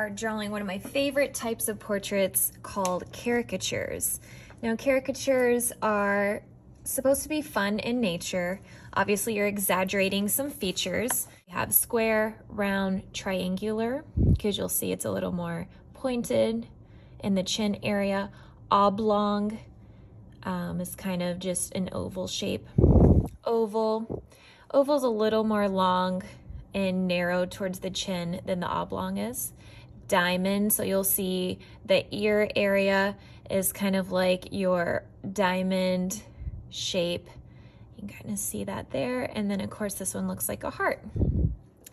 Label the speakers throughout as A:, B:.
A: are drawing one of my favorite types of portraits called caricatures. Now, caricatures are supposed to be fun in nature. Obviously, you're exaggerating some features. You have square, round, triangular, because you'll see it's a little more pointed in the chin area. Oblong is kind of just an oval shape. Oval's a little more long and narrow towards the chin than the oblong is. Diamond, so you'll see the ear area is kind of like your diamond shape. You can kind of see that there. And then of course this one looks like a heart.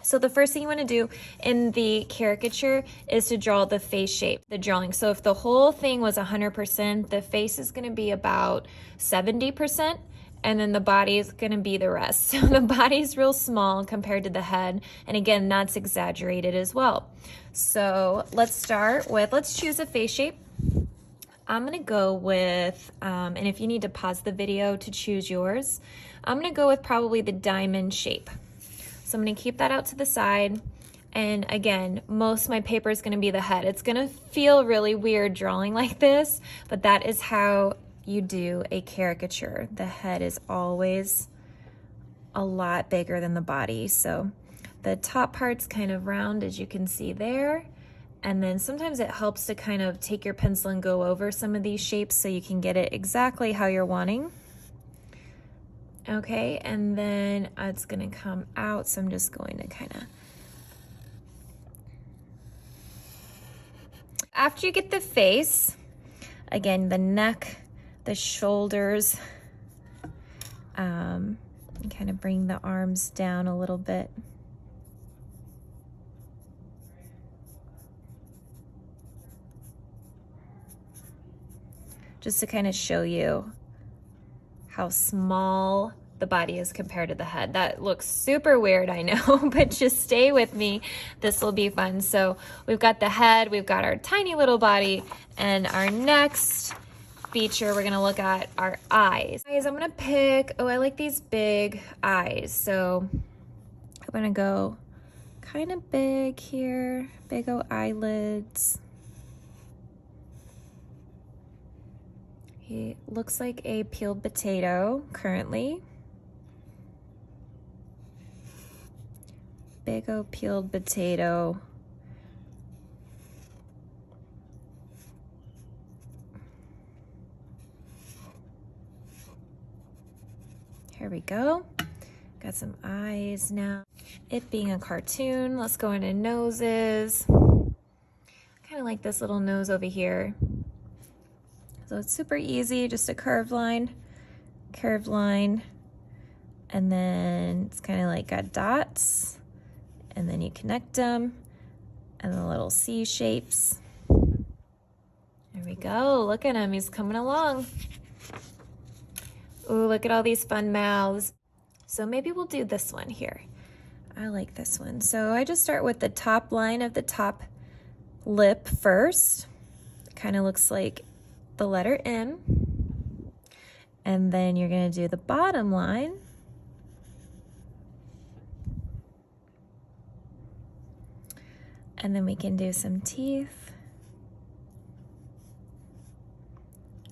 A: So the first thing you want to do in the caricature is to draw the face shape, the drawing. So if the whole thing was 100%, the face is going to be about 70%. And then the body is going to be the rest. So the body's real small compared to the head. And again, that's exaggerated as well. So let's start with, let's choose a face shape. I'm going to go with, and if you need to pause the video to choose yours, I'm going to go with probably the diamond shape. So I'm going to keep that out to the side. And again, most of my paper is going to be the head. It's going to feel really weird drawing like this, but that is how you do a caricature. The head is always a lot bigger than the body. So the top part's kind of round, as you can see there. And then sometimes it helps to kind of take your pencil and go over some of these shapes so you can get it exactly how you're wanting. Okay, and then it's gonna come out, so I'm just going to kind of... After you get the face, again, the neck, the shoulders, kind of bring the arms down a little bit. Just to kind of show you how small the body is compared to the head. That looks super weird, I know, but just stay with me. This will be fun. So we've got the head, we've got our tiny little body, and our next feature, we're gonna look at our eyes. I'm gonna pick, I like these big eyes. So I'm gonna go kind of big here, big old eyelids. He looks like a peeled potato currently. Big old peeled potato. Here we go. Got some eyes now. It being a cartoon, let's go into noses. Kind of like this little nose over here. So it's super easy, just a curved line, and then it's kind of like got dots, and then you connect them, and the little C shapes. There we go, look at him, he's coming along. Ooh, look at all these fun mouths. So maybe we'll do this one here. I like this one. So I just start with the top line of the top lip first. It kind of looks like the letter M, and then you're going to do the bottom line, and then we can do some teeth.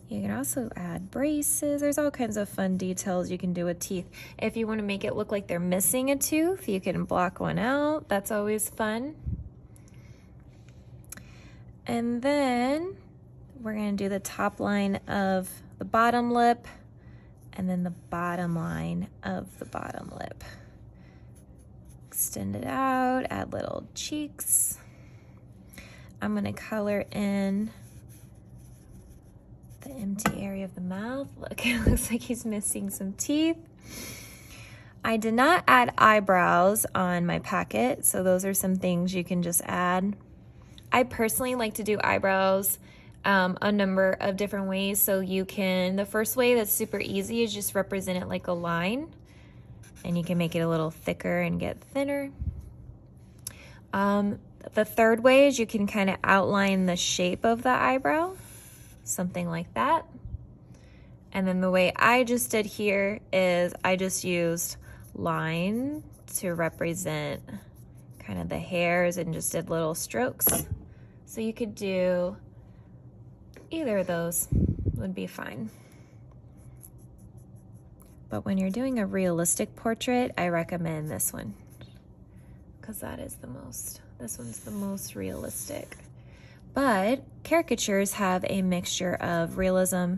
A: You can also add braces. There's all kinds of fun details you can do with teeth. If you want to make it look like they're missing a tooth, you can block one out. That's always fun. And then we're going to do the top line of the bottom lip, and then the bottom line of the bottom lip. Extend it out, add little cheeks. I'm going to color in the empty area of the mouth. Look, it looks like he's missing some teeth. I did not add eyebrows on my packet, so those are some things you can just add. I personally like to do eyebrows a number of different ways. So you can, the first way that's super easy is just represent it like a line, and you can make it a little thicker and get thinner. The third way is you can kind of outline the shape of the eyebrow, something like that. And then the way I just did here is I just used line to represent kind of the hairs and just did little strokes So you could do either of those, would be fine. But when you're doing a realistic portrait, I recommend this one, because that is this one's the most realistic. But caricatures have a mixture of realism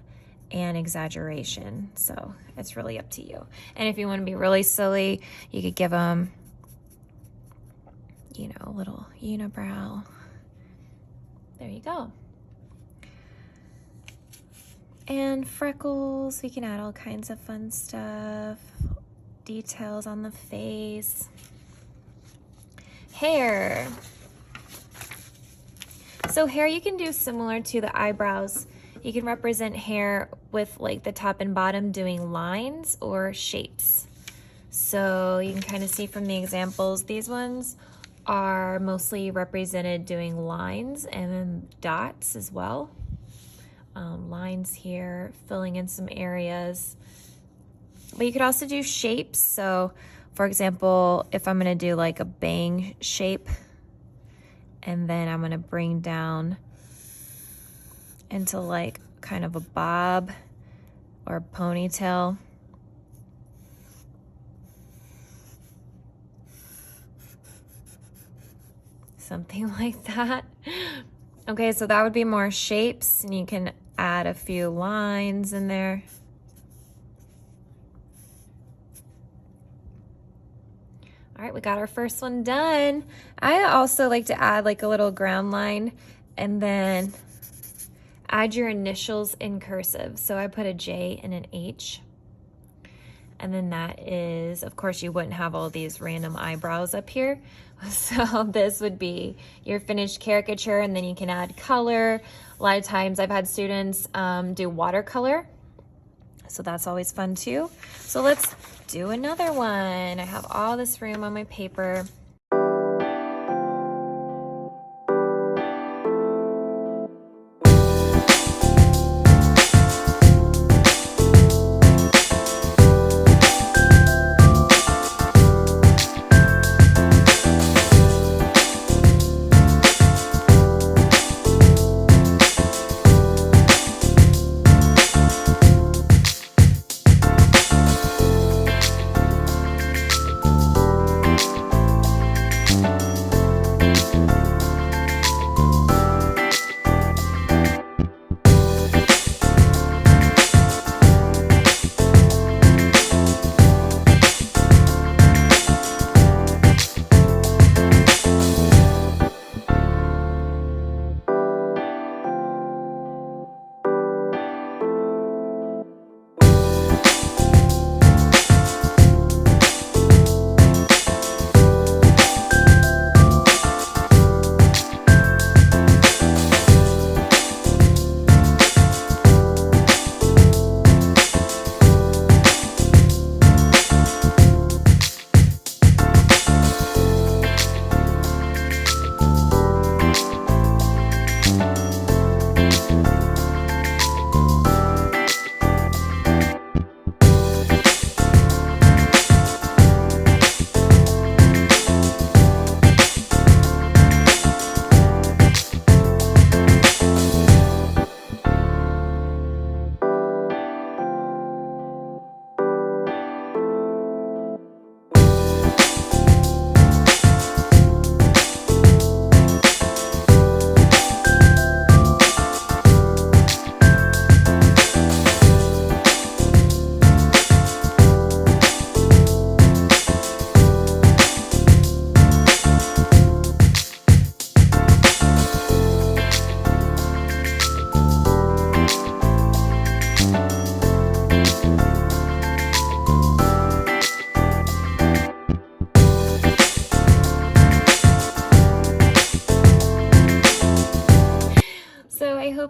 A: and exaggeration, so it's really up to you. And if you want to be really silly, you could give them, you know, a little unibrow. There you go. And freckles, we can add all kinds of fun stuff. Details on the face. Hair. So hair you can do similar to the eyebrows. You can represent hair with like the top and bottom doing lines or shapes. So you can kind of see from the examples, these ones are mostly represented doing lines and then dots as well. Lines here, filling in some areas. But you could also do shapes. So for example, if I'm gonna do like a bang shape, and then I'm gonna bring down into like kind of a bob or a ponytail. Something like that. Okay, so that would be more shapes, and you can add a few lines in there. All right, we got our first one done. I also like to add like a little ground line and then add your initials in cursive. So I put a J and an H. And then that is, of course, you wouldn't have all these random eyebrows up here. So this would be your finished caricature, and then you can add color. A lot of times I've had students do watercolor. So that's always fun too. So let's do another one. I have all this room on my paper.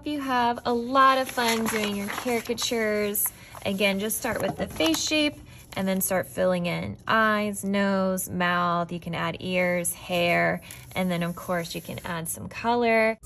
A: hope you have a lot of fun doing your caricatures. Again, just start with the face shape and then start filling in eyes, nose, mouth. You can add ears, hair, and then of course you can add some color.